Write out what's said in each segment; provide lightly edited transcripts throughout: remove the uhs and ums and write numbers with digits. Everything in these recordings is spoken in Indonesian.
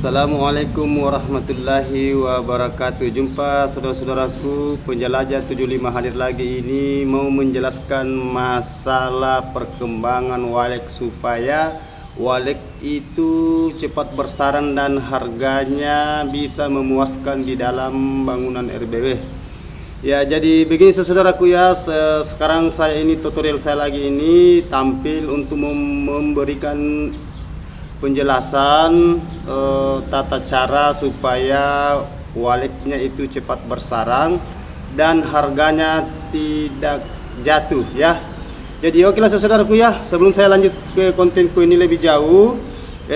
Assalamualaikum warahmatullahi wabarakatuh. Jumpa saudara-saudaraku penjelajah 75 hadir lagi ini mau menjelaskan masalah perkembangan walek supaya walek itu cepat bersarang dan harganya bisa memuaskan di dalam bangunan RBW. Ya, jadi begini saudaraku ya, sekarang saya ini tutorial saya lagi ini tampil untuk memberikan penjelasan tata cara supaya waleknya itu cepat bersarang dan harganya tidak jatuh ya. Jadi oke lah saudaraku ya, sebelum saya lanjut ke kontenku ini lebih jauh,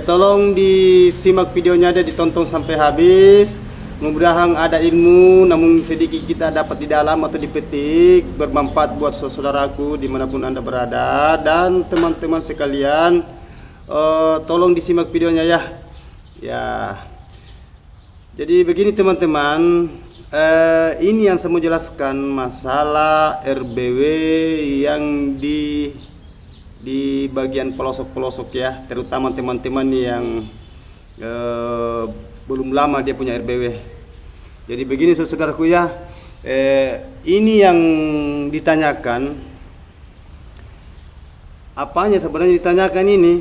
tolong disimak videonya, ada ditonton sampai habis. Mudah-mudahan ada ilmu, namun sedikit kita dapat di dalam atau dipetik, bermanfaat buat saudaraku dimanapun anda berada. Dan teman-teman sekalian, tolong disimak videonya ya. Ya. Jadi begini teman-teman, ini yang saya mau jelaskan masalah RBW yang di bagian pelosok-pelosok ya, terutama teman-teman yang belum lama dia punya RBW. Jadi begini saudaraku ya, ini yang ditanyakan, apanya sebenarnya ditanyakan ini?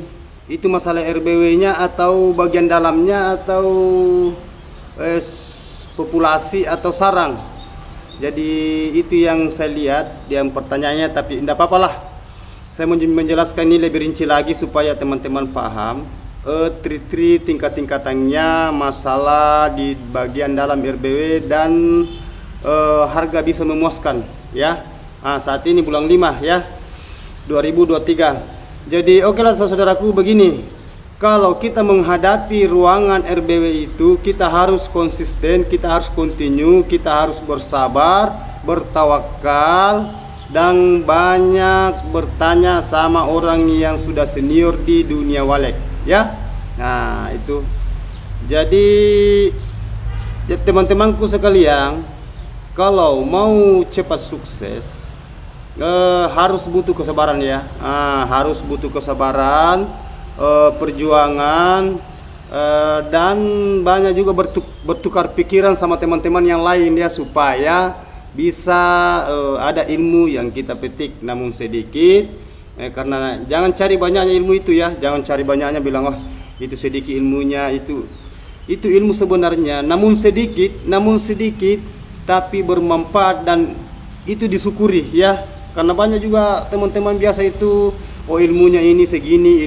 Itu masalah RBW-nya atau bagian dalamnya atau populasi atau sarang. Jadi itu yang saya lihat yang pertanyaannya, tapi tidak apa-apa lah. Saya mau menjelaskan ini lebih rinci lagi supaya teman-teman paham tri tingkat-tingkatannya masalah di bagian dalam RBW dan harga bisa memuaskan ya. Saat ini bulan 5 ya, 2023. Jadi oke lah saudaraku, begini, kalau kita menghadapi ruangan RBW itu kita harus konsisten, kita harus continue, kita harus bersabar, bertawakal, dan banyak bertanya sama orang yang sudah senior di dunia walek ya. Nah itu, jadi ya, teman-temanku sekalian, kalau mau cepat sukses harus butuh kesabaran ya, harus butuh kesabaran, perjuangan, dan banyak juga bertukar pikiran sama teman-teman yang lain ya, supaya bisa ada ilmu yang kita petik namun sedikit, karena jangan cari banyaknya ilmu itu ya, jangan cari banyaknya bilang wah itu sedikit ilmunya, itu ilmu sebenarnya namun sedikit tapi bermanfaat dan itu disyukuri ya. Karena banyak juga teman-teman biasa itu, oh ilmunya ini segini,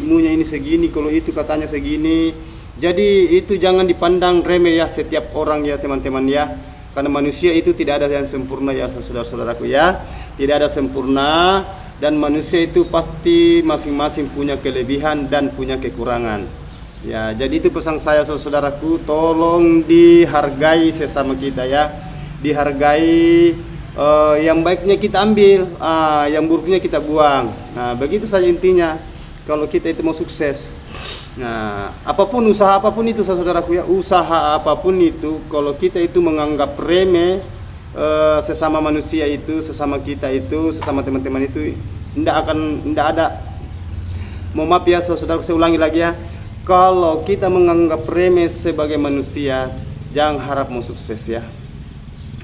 kalau itu katanya segini. Jadi itu jangan dipandang remeh ya setiap orang ya teman-teman ya. Karena manusia itu tidak ada yang sempurna ya saudara-saudaraku ya. Tidak ada sempurna, dan manusia itu pasti masing-masing punya kelebihan dan punya kekurangan. Ya, jadi itu pesan saya saudaraku, tolong dihargai sesama kita ya. Dihargai, yang baiknya kita ambil, yang buruknya kita buang. Nah begitu saja intinya kalau kita itu mau sukses. Nah apapun, usaha apapun itu saudaraku ya, usaha apapun itu, kalau kita itu menganggap remeh sesama manusia itu, sesama kita itu, sesama teman-teman itu, tidak ada. Mohon maaf ya saudaraku, saya ulangi lagi ya, kalau kita menganggap remeh sebagai manusia, jangan harap mau sukses ya,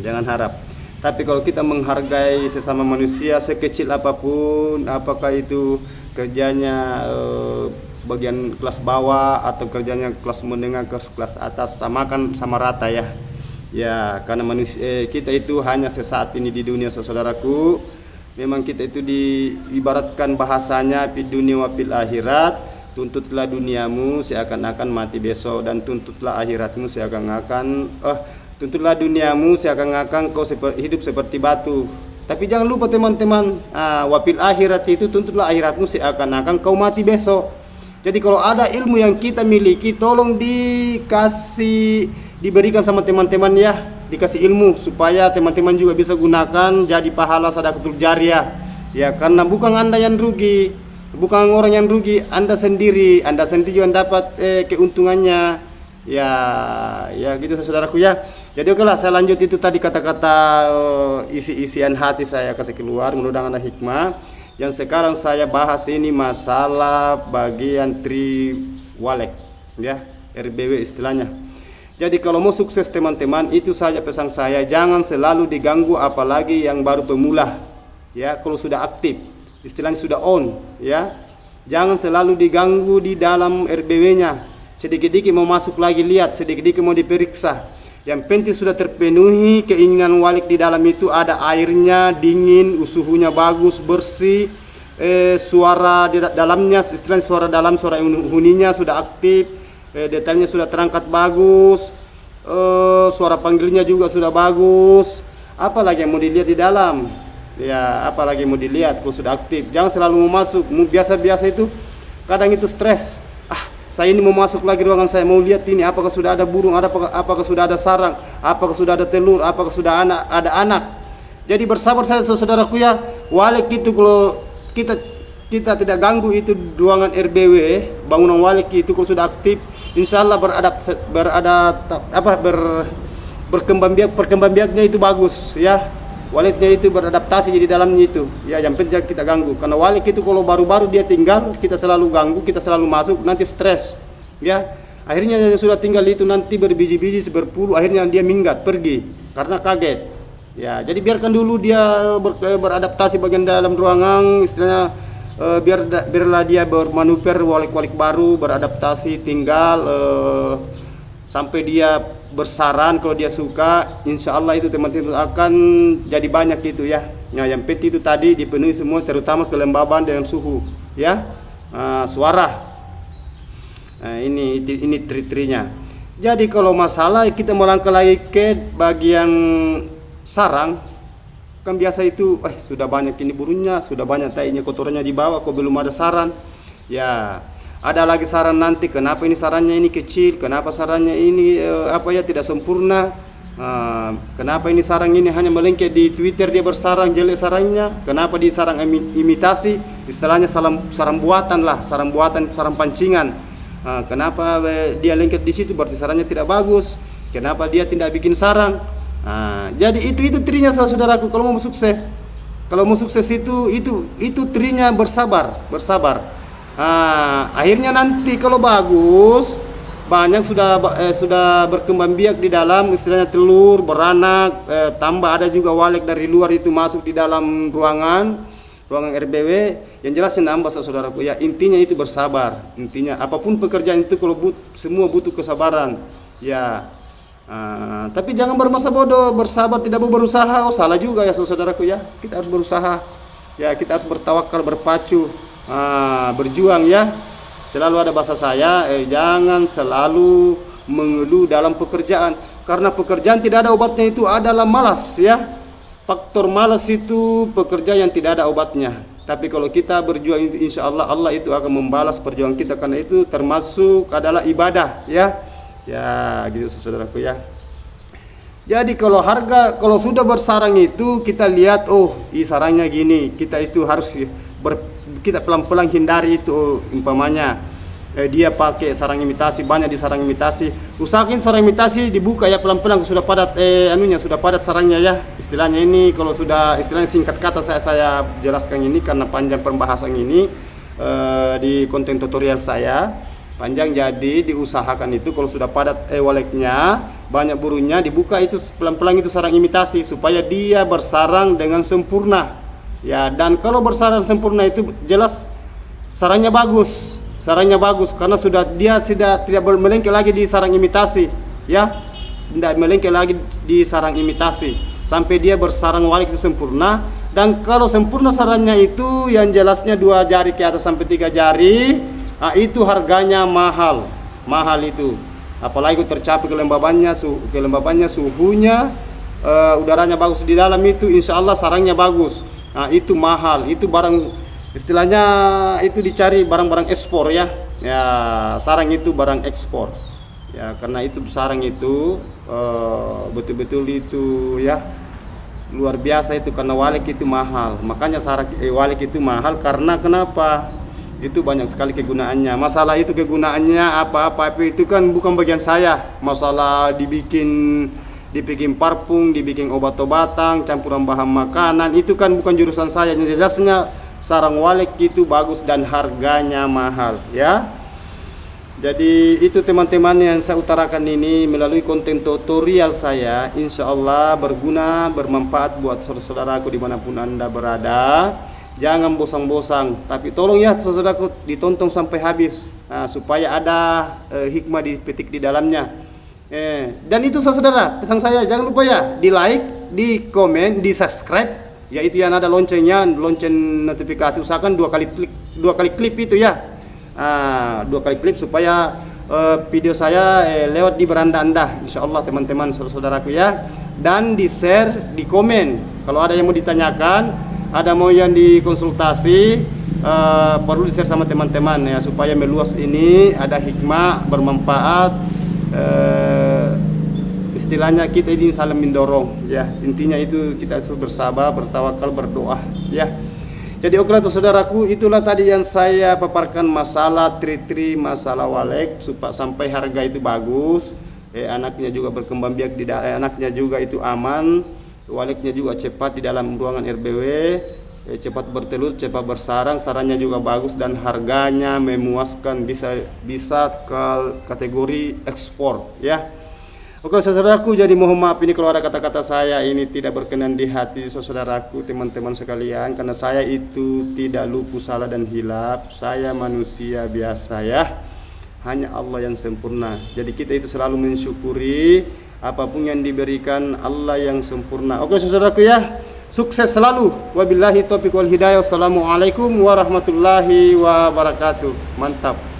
jangan harap. Tapi kalau kita menghargai sesama manusia sekecil apapun, apakah itu kerjanya bagian kelas bawah atau kerjanya kelas menengah ke kelas atas, sama rata ya. Ya, karena manusia kita itu hanya sesaat ini di dunia saudaraku. Memang kita itu diibaratkan bahasanya di dunia wafil akhirat, tuntutlah duniamu seakan-akan mati besok, dan tuntutlah akhiratmu seakan-akan tuntutlah duniamu seakan-akan kau hidup seperti batu. Tapi jangan lupa teman-teman, wafil akhirat itu tuntutlah akhiratmu seakan-akan kau mati besok. Jadi kalau ada ilmu yang kita miliki, tolong diberikan sama teman-teman ya, dikasih ilmu supaya teman-teman juga bisa gunakan jadi pahala sedekahul jariyah. Ya, karena bukan anda yang rugi, bukan orang yang rugi, anda sendiri juga dapat keuntungannya. Ya gitu saudaraku ya. Jadi oke lah, saya lanjut itu tadi kata-kata isi-isian hati saya kasih keluar, mudah-mudahan ada hikmah. Yang sekarang saya bahas ini masalah bagian tri walek ya. RBW istilahnya. Jadi kalau mau sukses teman-teman, itu saja pesan saya, jangan selalu diganggu, apalagi yang baru pemula. Ya, kalau sudah aktif, istilahnya sudah on, ya. Jangan selalu diganggu di dalam RBW-nya. Sedikit-sedikit mau masuk lagi, lihat, sedikit-sedikit mau diperiksa. Yang penting sudah terpenuhi keinginan walik di dalam itu, ada airnya, dingin, suhunya bagus, bersih, suara di dalamnya, istilahnya suara dalam, suara huninya sudah aktif, detailnya sudah terangkat bagus, suara panggilnya juga sudah bagus. Apalagi yang mau dilihat di dalam? Ya, apalagi mau dilihat kalau sudah aktif. Jangan selalu mau masuk. Biasa-biasa itu kadang itu stres. Saya ini mau masuk lagi ruangan saya, mau lihat ini apakah sudah ada burung, apakah sudah ada sarang, apakah sudah ada telur, apakah sudah ada anak. Jadi bersabar saya saudaraku ya. Walik itu kalau kita tidak ganggu itu ruangan RBW, bangunan walik itu kalau sudah aktif, insya Allah perkembang biaknya itu bagus ya. Waliknya itu beradaptasi jadi dalamnya itu. Ya, yang penting kita ganggu. Karena walik itu kalau baru-baru dia tinggal, kita selalu ganggu, kita selalu masuk, nanti stres. Ya, akhirnya yang sudah tinggal itu nanti berbiji-biji, berpuluh, akhirnya dia minggat, pergi karena kaget. Ya, jadi biarkan dulu dia beradaptasi bagian dalam ruangan, istilahnya biarlah dia bermanuver walik-walik baru, beradaptasi, tinggal sampai dia bersarang. Kalau dia suka, insya Allah itu teman-teman akan jadi banyak gitu ya. Nah, yang penting itu tadi dipenuhi semua, terutama kelembaban dan suhu ya, suara. Nah, ini tri-trinya. Jadi kalau masalah kita melangkah lagi ke bagian sarang, kan biasa itu sudah banyak ini burungnya, sudah banyak tainya, kotorannya di bawah, kok belum ada sarang ya. Ada lagi saran nanti, kenapa ini sarannya ini kecil, kenapa sarannya ini tidak sempurna, kenapa ini sarang ini hanya melengket di Twitter, dia bersarang jelek sarangnya, kenapa di sarang imitasi, istilahnya sarang buatan lah, sarang buatan, sarang pancingan, kenapa dia lengket di situ, berarti sarangnya tidak bagus, kenapa dia tidak bikin sarang. Jadi itu trinya saudaraku kalau mau sukses. Kalau mau sukses itu trinya bersabar. Akhirnya nanti kalau bagus, banyak sudah berkembang biak di dalam, istilahnya telur, beranak, tambah ada juga walik dari luar itu masuk di dalam ruangan RBW. Yang jelasnya nambah saudaraku ya, intinya itu bersabar. Intinya apapun pekerjaan itu kalau semua butuh kesabaran ya. Tapi jangan bermasa bodoh, bersabar, tidak mau berusaha, salah juga ya saudaraku ya. Kita harus berusaha ya, kita harus bertawakal, berpacu, berjuang ya. Selalu ada bahasa saya, jangan selalu mengeluh dalam pekerjaan, karena pekerjaan tidak ada obatnya itu adalah malas ya. Faktor malas itu pekerja yang tidak ada obatnya. Tapi kalau kita berjuang, insya Allah Allah itu akan membalas perjuangan kita, karena itu termasuk adalah ibadah ya. Ya gitu saudaraku ya. Jadi kalau sudah bersarang itu kita lihat, sarangnya gini, kita itu harus kita pelan-pelan hindari itu. Umpamanya dia pakai sarang imitasi, banyak di sarang imitasi, usahakan sarang imitasi dibuka ya pelan-pelan, sudah padat sudah padat sarangnya ya. Istilahnya ini kalau sudah, istilahnya singkat kata saya jelaskan ini karena panjang pembahasan ini di konten tutorial saya panjang. Jadi diusahakan itu kalau sudah padat waliknya, banyak burungnya, dibuka itu pelan-pelan itu sarang imitasi supaya dia bersarang dengan sempurna ya. Dan kalau bersarang sempurna itu jelas sarangnya bagus karena dia tidak melengket lagi di sarang imitasi ya, tidak melengket lagi di sarang imitasi sampai dia bersarang walik itu sempurna. Dan kalau sempurna sarangnya itu yang jelasnya 2 jari ke atas sampai 3 jari, itu harganya mahal itu. Apalagi tercapai kelembabannya, suhunya, udaranya bagus di dalam itu, insya Allah sarangnya bagus. Itu mahal, itu barang, istilahnya itu dicari barang-barang ekspor ya. Ya, sarang itu barang ekspor. Ya, karena itu sarang itu betul-betul itu ya luar biasa itu, karena walik itu mahal. Makanya sarang walik itu mahal karena kenapa? Itu banyak sekali kegunaannya. Masalah itu kegunaannya apa itu kan bukan bagian saya. Masalah dibikin parfum, dibikin obat-obatan, campuran bahan makanan, itu kan bukan jurusan saya. Jelasnya sarang walik itu bagus dan harganya mahal ya. Jadi itu teman-teman yang saya utarakan ini melalui konten tutorial saya, insya Allah berguna, bermanfaat buat saudara-saudaraku dimanapun Anda berada. Jangan bosan-bosan, tapi tolong ya saudaraku ditonton sampai habis, supaya ada hikmah dipetik di dalamnya. Dan itu saudara, pesan saya jangan lupa ya di like, di komen, di subscribe, yaitu yang ada loncengnya, lonceng notifikasi, usahakan 2 kali klik itu ya. 2 kali klik supaya video saya lewat di beranda Anda, insya Allah teman-teman saudaraku ya. Dan di share, di komen kalau ada yang mau ditanyakan, ada mau yang dikonsultasi, perlu di share sama teman-teman ya, supaya meluas ini ada hikmah, bermanfaat. Istilahnya kita ini saling mendorong ya, intinya itu kita bersabar, bertawakal, berdoa ya. Jadi oke lah saudaraku, itulah tadi yang saya paparkan masalah tri-tri, masalah walek, supaya sampai harga itu bagus, anaknya juga berkembang biak anaknya juga itu aman, waleknya juga cepat di dalam ruangan RBW, cepat bertelur, cepat bersarang, sarangnya juga bagus dan harganya memuaskan, bisa ke kategori ekspor ya. Oke saudaraku, jadi mohon maaf ini kalau ada kata-kata saya ini tidak berkenan di hati saudaraku, teman-teman sekalian, karena saya itu tidak luput salah dan hilaf, saya manusia biasa ya, hanya Allah yang sempurna. Jadi kita itu selalu mensyukuri apapun yang diberikan Allah yang sempurna. Oke saudaraku ya, sukses selalu, wabillahi taufiq wal hidayah. Wassalamualaikum warahmatullahi wabarakatuh. Mantap.